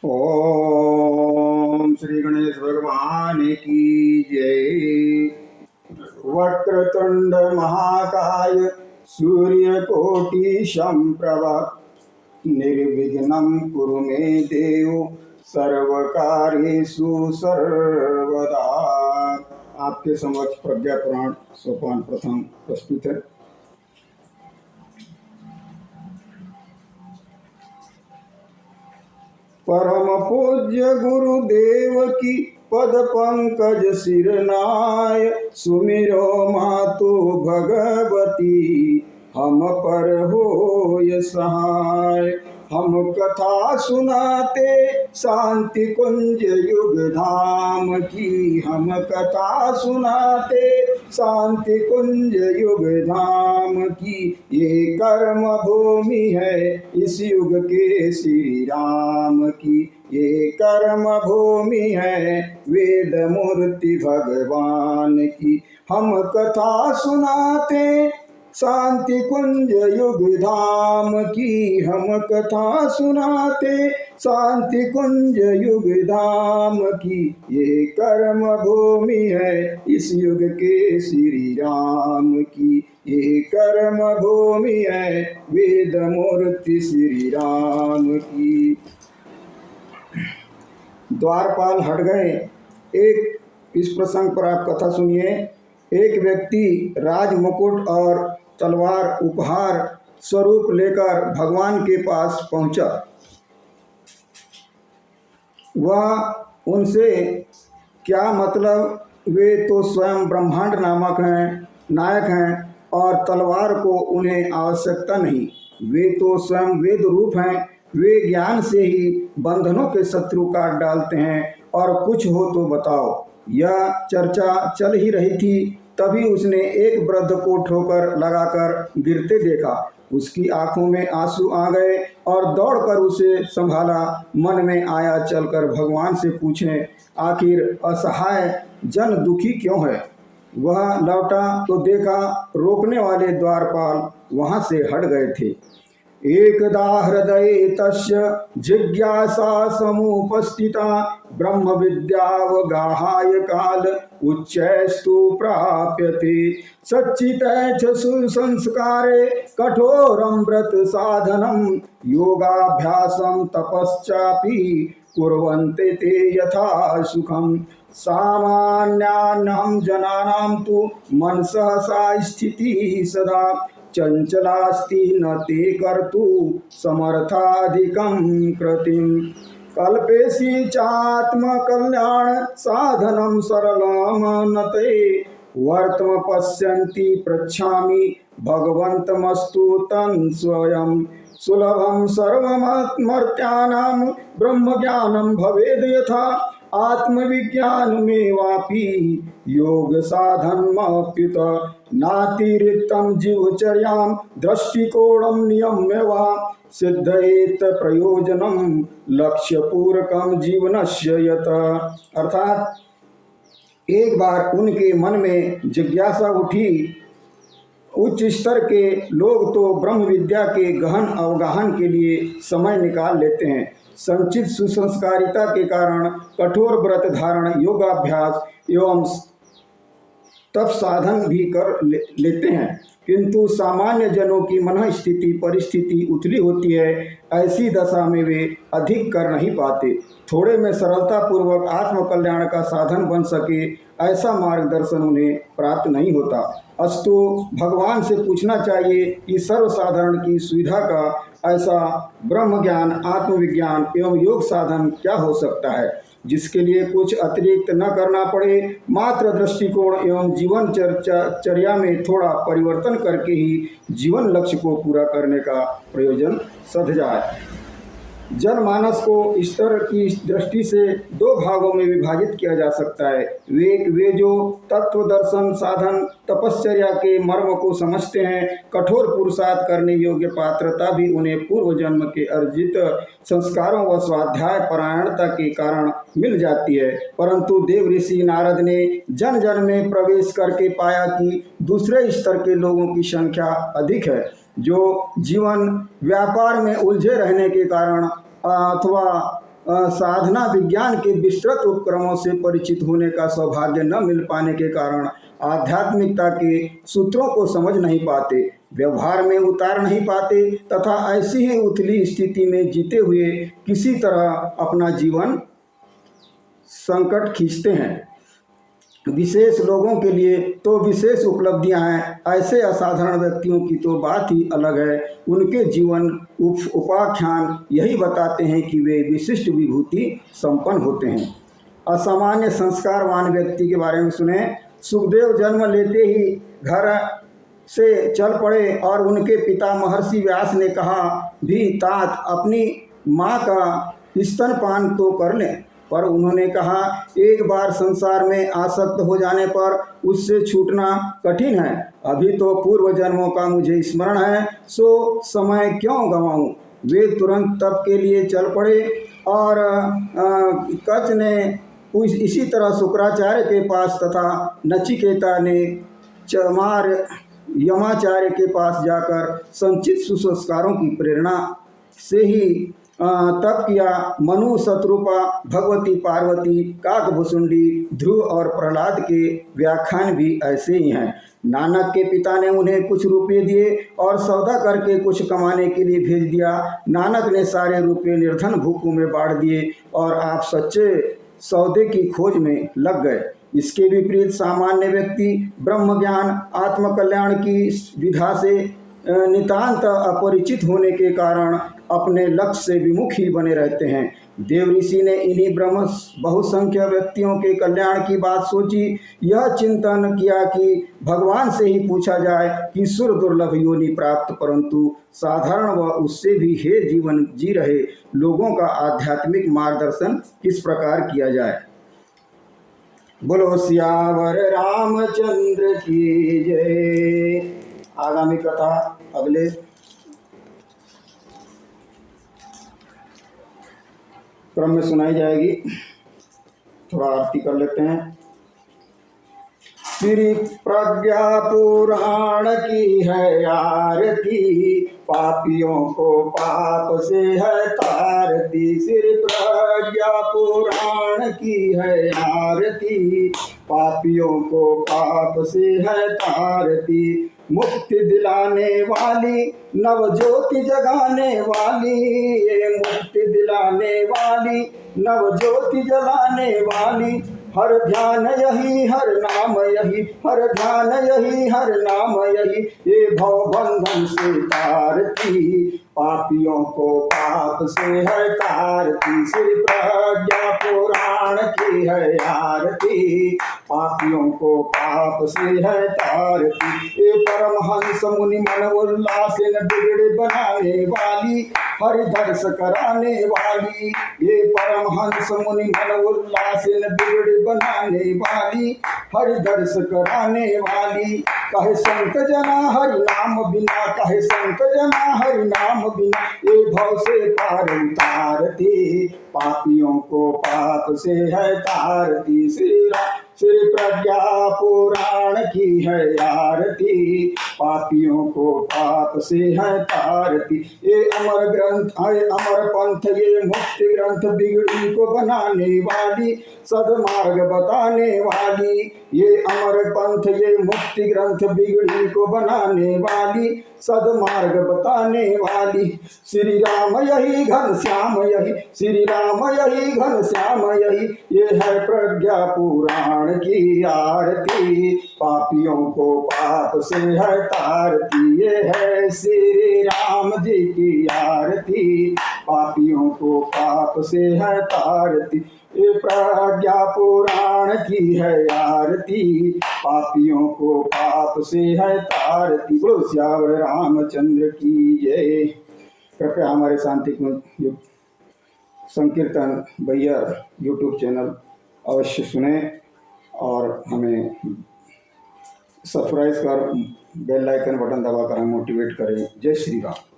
ओम श्री गणेश भगवान की जय। वक्रतुंड महाकाय सूर्यकोटि संप्रभ निर्विघ्नं कुरु मे देव सर्वकार्येषु सर्वदा। आपके समक्ष प्रज्ञा पुराण सोपान प्रथम प्रस्तुत है। परम पूज्य गुरुदेव की पद पंकज सिरनाय, सुमिरो मातु भगवती हम पर होय सहाय। हम कथा सुनाते शांति कुंज युग धाम की, हम कथा सुनाते शांति कुंज युग धाम की। ये कर्म भूमि है इस युग के श्री राम की, ये कर्म भूमि है वेद मूर्ति भगवान की। हम कथा सुनाते शांति कुंज युग धाम की, हम कथा सुनाते शांति कुंज युग धाम की। ये कर्म भूमि है इस युग के श्री राम की, ये कर्म भूमि है वेद मूर्ति श्री राम की। द्वारपाल हट गए। एक इस प्रसंग पर आप कथा सुनिए। एक व्यक्ति राज मुकुट और तलवार उपहार स्वरूप लेकर भगवान के पास पहुंचा। वह उनसे क्या मतलब, वे तो स्वयं ब्रह्मांड नामक हैं, नायक हैं और तलवार को उन्हें आवश्यकता नहीं। वे तो स्वयं वेद रूप हैं, वे ज्ञान से ही बंधनों के शत्रु काट डालते हैं। और कुछ हो तो बताओ। यह चर्चा चल ही रही थी, तभी उसने एक वृद्ध को ठोकर लगाकर गिरते देखा। उसकी आंखों में आंसू आ गए और दौड़कर उसे संभाला। मन में आया चलकर भगवान से पूछें, आखिर असहाय जन दुखी क्यों है। वह लौटा तो देखा रोकने वाले द्वारपाल वहां से हट गए थे। एकदा हृदये तस्य जिज्ञासा समुपस्थिता, ब्रह्म विद्यावगाहाय काल उच्चैस्तु प्राप्यते। सच्चितैषु संस्कारे कठोरं व्रत साधनं, योगाभ्यासं तपश्चापि कुर्वन्ते ते यथा सुखम्। सामान्यानां जनानां तु मनसः सा स्थितिः सदा, चंचलास्ति न ते कर्तु समर्थाधिकं कृतिं। कल्पेशि चात्मकल्याण साधनं सरलम न ते, वर्तम पश्यन्ति पृच्छामि भगवन्तमस्तु तं स्वयं। सुलभं सर्वमर्त्यानां ब्रह्मज्ञानं भवेद् यथा, आत्मविज्ञानमेवापि योग साधनमप्युत। नातिरिक्तं जीवचर्यां दृष्टिकोणं नियम्य वा, सिद्धयेत प्रयोजनं लक्ष्यपूर्वकं जीवनस्य यत। अर्थात एक बार उनके मन में जिज्ञासा उठी। उच्च स्तर के लोग तो ब्रह्म विद्या के गहन अवगाहन के लिए समय निकाल लेते हैं। संचित सुसंस्कारिता के कारण कठोर व्रत धारण, योगाभ्यास एवं तप साधन भी कर लेते हैं, किंतु सामान्य जनों की मन स्थिति परिस्थिति उथली होती है। ऐसी दशा में वे अधिक कर नहीं पाते। थोड़े में सरलता पूर्वक आत्मकल्याण का साधन बन सके, ऐसा मार्गदर्शन उन्हें प्राप्त नहीं होता। अस्तु भगवान से पूछना चाहिए कि सर्वसाधारण की सुविधा का ऐसा ब्रह्म ज्ञान, आत्मविज्ञान एवं योग साधन क्या हो सकता है, जिसके लिए कुछ अतिरिक्त न करना पड़े। मात्र दृष्टिकोण एवं जीवन चर्या में थोड़ा परिवर्तन करके ही जीवन लक्ष्य को पूरा करने का प्रयोजन सध जाए। जनमानस को ईश्वर की दृष्टि से दो भागों में विभाजित किया जा सकता है। वे जो तत्व दर्शन साधन तपश्चर्या के मर्म को समझते हैं, कठोर पुरुषार्थ करने योग्य पात्रता भी उन्हें पूर्व जन्म के अर्जित संस्कारों व स्वाध्याय परायणता के कारण मिल जाती है। परंतु देव ऋषि नारद ने जन जन में प्रवेश करके पाया कि दूसरे स्तर के लोगों की संख्या अधिक है, जो जीवन व्यापार में उलझे रहने के कारण अथवा साधना विज्ञान के विस्तृत उपक्रमों से परिचित होने का सौभाग्य न मिल पाने के कारण आध्यात्मिकता के सूत्रों को समझ नहीं पाते, व्यवहार में उतार नहीं पाते तथा ऐसी ही उथली स्थिति में जीते हुए किसी तरह अपना जीवन संकट खींचते हैं। विशेष लोगों के लिए तो विशेष उपलब्धियां हैं, ऐसे असाधारण व्यक्तियों की तो बात ही अलग है। उनके जीवन उपाख्यान यही बताते हैं कि वे विशिष्ट विभूति संपन्न होते हैं। असामान्य संस्कारवान व्यक्ति के बारे में सुने। सुखदेव जन्म लेते ही घर से चल पड़े और उनके पिता महर्षि व्यास ने कहा भी तात अपनी माँ का स्तनपान तो कर लें, पर उन्होंने कहा एक बार संसार में आसक्त हो जाने पर उससे छूटना कठिन है। अभी तो पूर्व जन्मों का मुझे स्मरण है, सो समय क्यों गंवाऊं। वे तुरंत तप के लिए चल पड़े और कच ने इसी तरह शुक्राचार्य के पास तथा नचिकेता ने यमाचार्य के पास जाकर संचित सुसंस्कारों की प्रेरणा से ही तप किया। मनु, शत्रुपा, भगवती पार्वती, काकभुसुंडी, ध्रुव और प्रहलाद के व्याख्यान भी ऐसे ही हैं। नानक के पिता ने उन्हें कुछ रुपये दिए और सौदा करके कुछ कमाने के लिए भेज दिया। नानक ने सारे रुपये निर्धन भूखों में बांट दिए और आप सच्चे सौदे की खोज में लग गए। इसके विपरीत सामान्य व्यक्ति ब्रह्म ज्ञान आत्मकल्याण की विधा से नितांत अपरिचित होने के कारण अपने लक्ष्य से विमुख ही बने रहते हैं। देव ऋषि ने इन्हीं ब्रह्म बहुसंख्य व्यक्तियों के कल्याण की बात सोची। यह चिंतन किया कि भगवान से ही पूछा जाए कि सुर दुर्लभ योनि प्राप्त परंतु साधारण व उससे भी हे जीवन जी रहे लोगों का आध्यात्मिक मार्गदर्शन किस प्रकार किया जाए। बोलो सियावर रामचंद्र की जय। आगामी कथा अगले क्रम में सुनाई जाएगी। थोड़ा आरती कर लेते हैं। श्री प्रज्ञा पुराण की है आरती, पापियों को पाप से है तारती। श्री प्रज्ञा पुराण की है आरती, पापियों को पाप से है तारती। मुक्ति दिलाने वाली नव ज्योति जगाने वाली, ये मुक्ति दिलाने वाली नव ज्योति जलाने वाली। हर ध्यान यही हर नाम यही, हर ध्यान यही हर नाम यही। ये भव बंधन से तारती, पापियों को पाप से है तारती। श्री प्रज्ञा पुराण की है आरती, पापियों को पाप से है तारती। ये परमहंस मुनि मन उल्लास बिगड़े बनाने वाली, हरि दर्श कराने वाली। ये परमहंस मुनि मन उल्लास बिगड़े बनाने वाली, हरि दर्श कराने वाली। कहे संत जना हरि नाम बिना, कहे संत जना हरि नाम बिना। ये भव से पार उतारती, पापियों को पाप से है तारती। श्री प्रज्ञा पुराण की है आरती, पापियों को पाप से है तारती। ये अमर ग्रंथ है अमर पंथ, ये मुक्ति ग्रंथ बिगड़ी को बनाने वाली, सदमार्ग बताने वाली। ये अमर पंथ ये मुक्ति ग्रंथ बिगड़ी को बनाने वाली, सदमार्ग बताने वाली। श्री राम यही घन श्याम यही, श्री राम यही घन श्याम यही। ये है प्रज्ञा पुराण की आरती, पापियों को पाप से है तारती। ये है श्री राम जी की आरती, पापियों को पाप से है तारती। ये प्रज्ञा पुराण की है आरती, पापियों को पाप से है तारती। बोलो श्यावर रामचंद्र की जय। कृपया हमारे शांति संकीर्तन भैया यूट्यूब चैनल अवश्य सुने और हमें सब्सक्राइब कर बेल आइकन बटन दबाकर हमें मोटिवेट करें। जय श्री राम।